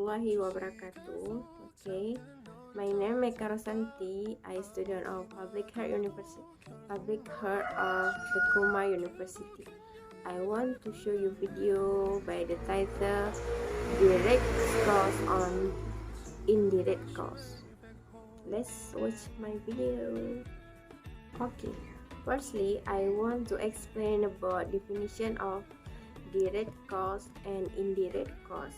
warahmatullahi wabarakatuh. Okay, my name is Rosanti. I student of Public Health of the Kuma University. I want to show you video by the title Direct Cost on Indirect Cost. Let's watch my video. Okay, firstly, I want to explain about definition of direct cost and indirect cost.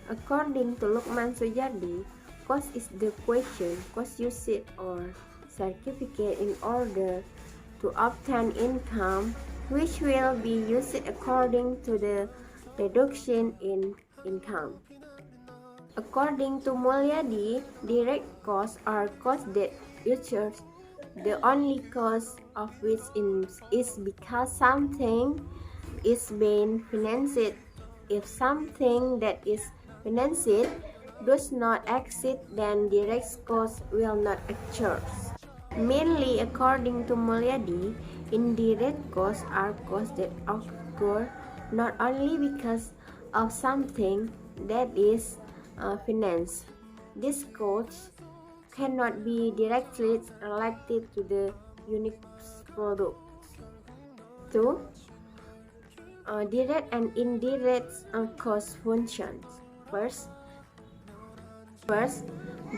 According to Lukman Sujardi, cost is the question, cost usage or certificate in order to obtain income, which will be used according to the reduction in income. According to Mulyadi, direct costs are costs that users the only cost of which is because something is being financed. If something that is financed does not exist, then direct costs will not occur. Mainly, according to Mulyadi, indirect costs are costs that occur not only because of something that is financed. These costs cannot be directly related to the unique product. 2. Direct and indirect cost functions. First,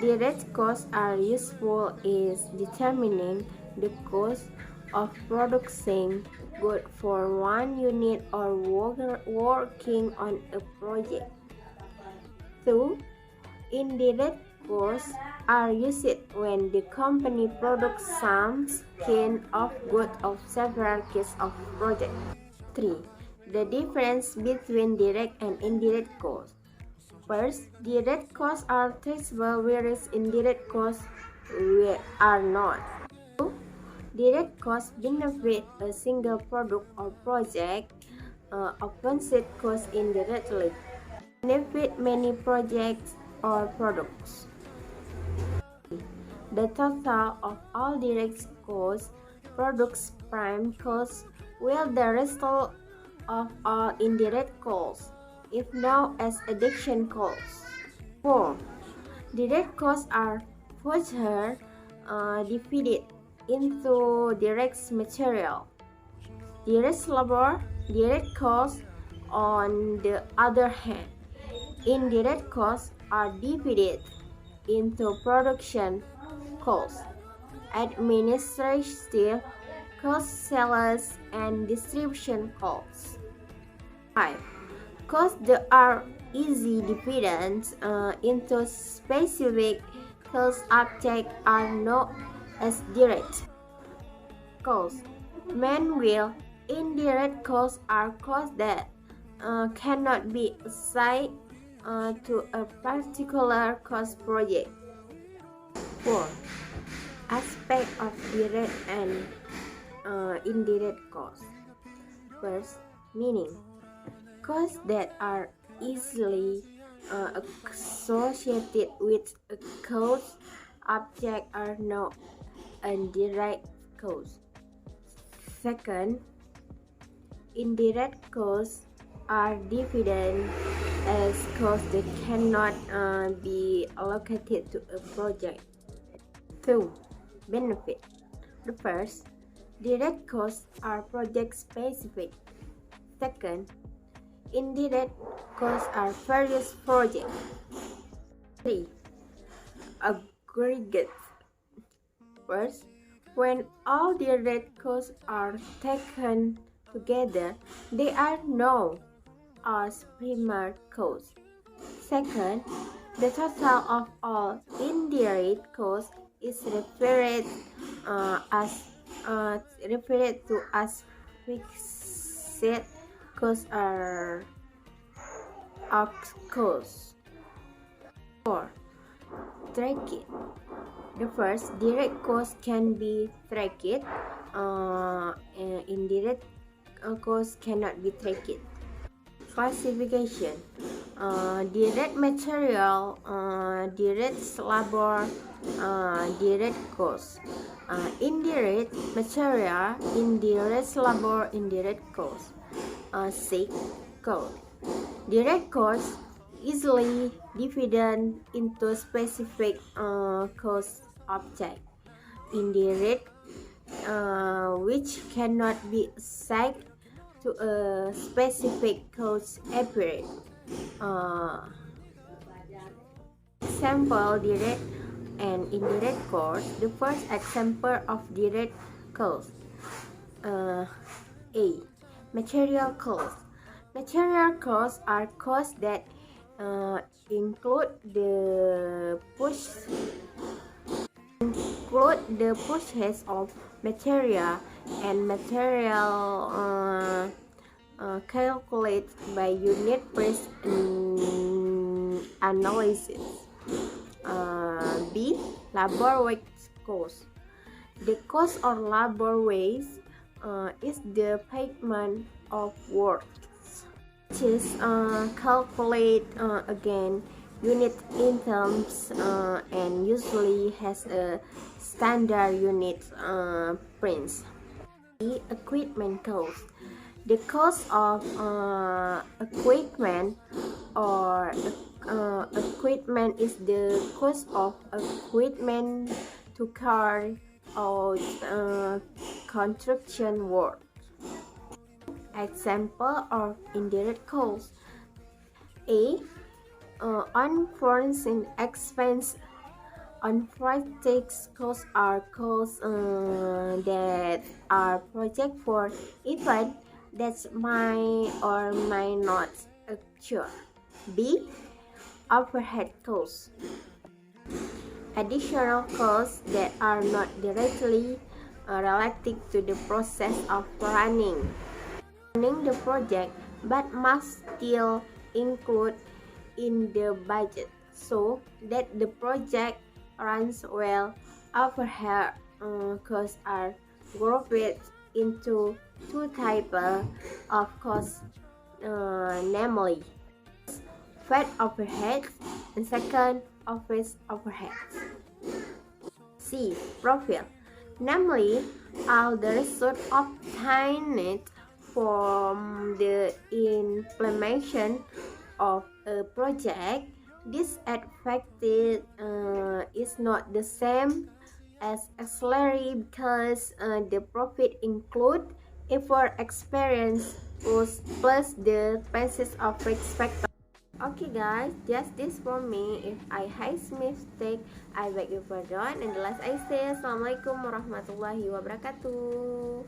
direct costs are useful in determining the cost of producing goods for one unit or working on a project. 2. Indirect costs are used when the company produces some kind of good of several cases of project. 3. The difference between direct and indirect costs. First, direct costs are taxable, whereas indirect costs are not. 2. Direct costs benefit a single product or project. Opposite costs indirectly benefit many projects or products. The total of all direct costs, products, prime costs, will the result of all indirect costs, if known as addition costs. 4. Direct costs are further divided into direct material, direct labor, direct costs. On the other hand, indirect costs are divided into production costs, administrative costs, sales, and distribution costs. 5. Costs that are easy divided into specific cost objects are known as direct costs. Meanwhile, indirect costs are costs that cannot be assigned to a particular cost project. 4. Aspect of direct and indirect costs. First, meaning costs that are easily associated with a cost object are known as direct costs. Second, indirect costs are divided as costs that cannot be allocated to a project. 2. Benefit. The first, direct costs are project specific. Second, indirect costs are various projects. 3. Aggregate. First, when all direct costs are taken together, they are known as primary costs. Second, the total of all indirect costs is referred to as fixed costs or costs. 4. Tracked. The first, direct costs can be tracked. Indirect costs cannot be tracked. Classification. Direct material, direct labor, direct costs. Indirect material, indirect labor, indirect costs. 6. Cost. Direct costs easily divided into specific cost object. Indirect, which cannot be assigned to a specific cost period. Example, direct and indirect cost. The first example of direct cost. A. Material costs. Material costs are costs that include the purchase of material and material calculated by unit price analysis. B. Labor wage cost. The cost of labor wage is the payment of work, which is calculate again unit in terms and usually has a standard unit price. The equipment cost. The cost of equipment or equipment is the cost of equipment to carry out construction work. Example of indirect cost. A. Unforeseen expense. Unforeseen costs are costs that are project for event that may or may not occur. B. Overhead costs. Additional costs that are not directly related to the process of running the project but must still include in the budget so that the project runs well. Overhead costs are grouped into two types of costs, namely fixed overheads and second office overheads. C. Profit, namely all the result obtained from the implementation of a project. This effect is not the same as a salary because the profit include effort experience plus the basis of expected. Okay guys, just this for me. If I have mistake, I beg you pardon. And the last I say, Assalamualaikum warahmatullahi wabarakatuh.